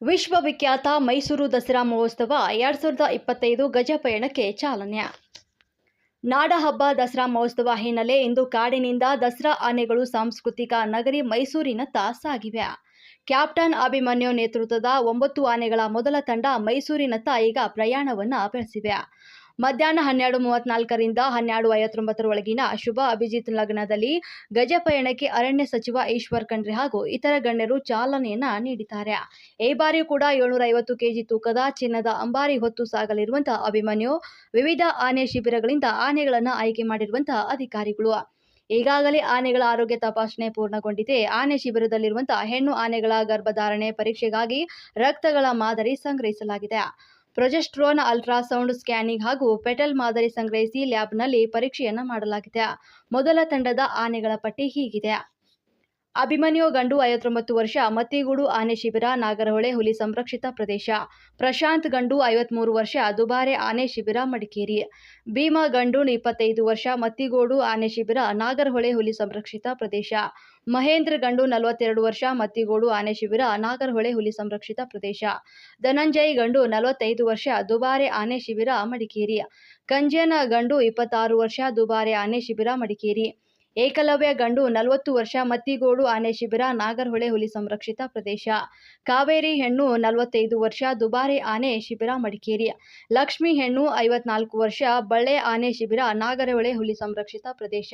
ವಿಶ್ವವಿಖ್ಯಾತ ಮೈಸೂರು ದಸರಾ ಮಹೋತ್ಸವ 2025 ಗಜಪಯಣಕ್ಕೆ ಚಾಲನೆ. ನಾಡಹಬ್ಬ ದಸರಾ ಮಹೋತ್ಸವ ಹಿನ್ನೆಲೆ ಇಂದು ಕಾಡಿನಿಂದ ದಸರಾ ಆನೆಗಳು ಸಾಂಸ್ಕೃತಿಕ ನಗರಿ ಮೈಸೂರಿನತ್ತ ಸಾಗಿವೆ. ಕ್ಯಾಪ್ಟನ್ ಅಭಿಮನ್ಯು ನೇತೃತ್ವದ 9 ಆನೆಗಳ ಮೊದಲ ತಂಡ ಮೈಸೂರಿನತ್ತ ಈಗ ಪ್ರಯಾಣವನ್ನು ಬೆಳೆಸಿವೆ. ಮಧ್ಯಾಹ್ನ 12:34 ರಿಂದ 12:59 ಒಳಗಿನ ಶುಭ ಅಭಿಜಿತ್ ಲಗ್ನದಲ್ಲಿ ಗಜಪಯಣಕ್ಕೆ ಅರಣ್ಯ ಸಚಿವ ಈಶ್ವರ್ ಖಂಡ್ರೆ ಹಾಗೂ ಇತರ ಗಣ್ಯರು ಚಾಲನೆಯನ್ನ ನೀಡಿದ್ದಾರೆ. ಈ ಬಾರಿಯೂ ಕೂಡ 750 ಕೆಜಿ ತೂಕದ ಚಿನ್ನದ ಅಂಬಾರಿ ಹೊತ್ತು ಸಾಗಲಿರುವಂತಹ ಅಭಿಮನ್ಯು ವಿವಿಧ ಆನೆ ಶಿಬಿರಗಳಿಂದ ಆನೆಗಳನ್ನು ಆಯ್ಕೆ ಮಾಡಿರುವಂತಹ ಅಧಿಕಾರಿಗಳು. ಈಗಾಗಲೇ ಆನೆಗಳ ಆರೋಗ್ಯ ತಪಾಸಣೆ ಪೂರ್ಣಗೊಂಡಿದೆ. ಆನೆ ಶಿಬಿರದಲ್ಲಿರುವಂತಹ ಹೆಣ್ಣು ಆನೆಗಳ ಗರ್ಭಧಾರಣೆ ಪರೀಕ್ಷೆಗಾಗಿ ರಕ್ತಗಳ ಮಾದರಿ ಸಂಗ್ರಹಿಸಲಾಗಿದೆ. ಪ್ರೊಜೆಸ್ಟ್ರೋನ್, ಅಲ್ಟ್ರಾಸೌಂಡ್ ಸ್ಕ್ಯಾನಿಂಗ್ ಹಾಗೂ ಪೆಟಲ್ ಮಾದರಿ ಸಂಗ್ರಹಿಸಿ ಲ್ಯಾಬ್ನಲ್ಲಿ ಪರೀಕ್ಷೆಯನ್ನು ಮಾಡಲಾಗಿದೆ. ಮೊದಲ ತಂಡದ ಆನೆಗಳ ಪಟ್ಟಿ ಹೀಗಿದೆ. ಅಭಿಮನ್ಯು ಗಂಡು 59 ವರ್ಷ, ಮತ್ತಿಗೂಡು ಆನೆ ಶಿಬಿರ, ನಾಗರಹೊಳೆ ಹುಲಿ ಸಂರಕ್ಷಿತ ಪ್ರದೇಶ. ಪ್ರಶಾಂತ್ ಗಂಡು 53 ವರ್ಷ, ದುಬಾರೆ ಆನೆ ಶಿಬಿರ, ಮಡಿಕೇರಿ. ಭೀಮಾ ಗಂಡು 25 ವರ್ಷ, ಮತ್ತಿಗೋಡು ಆನೆ ಶಿಬಿರ, ನಾಗರಹೊಳೆ ಹುಲಿ ಸಂರಕ್ಷಿತ ಪ್ರದೇಶ. ಮಹೇಂದ್ರ ಗಂಡು 42 ವರ್ಷ, ಮತ್ತಿಗೋಡು ಆನೆ ಶಿಬಿರ, ನಾಗರಹೊಳೆ ಹುಲಿ ಸಂರಕ್ಷಿತ ಪ್ರದೇಶ. ಧನಂಜಯ್ ಗಂಡು 45 ವರ್ಷ, ದುಬಾರೆ ಆನೆ ಶಿಬಿರ, ಮಡಿಕೇರಿ. ಕಂಜನ್ ಗಂಡು 26 ವರ್ಷ, ದುಬಾರೆ ಆನೆ ಶಿಬಿರ, ಮಡಿಕೇರಿ. ಏಕಲವ್ಯ ಗಂಡು 40 ವರ್ಷ, ಮತ್ತಿಗೋಡು ಆನೆ ಶಿಬಿರ, ನಾಗರಹೊಳೆ ಹುಲಿ ಸಂರಕ್ಷಿತ ಪ್ರದೇಶ. ಕಾವೇರಿ ಹೆಣ್ಣು 45 ವರ್ಷ, ದುಬಾರೆ ಆನೆ ಶಿಬಿರ, ಮಡಿಕೇರಿ. ಲಕ್ಷ್ಮಿ ಹೆಣ್ಣು 54 ವರ್ಷ, ಬಳ್ಳೆ ಆನೆ ಶಿಬಿರ, ನಾಗರಹೊಳೆ ಹುಲಿ ಸಂರಕ್ಷಿತ ಪ್ರದೇಶ.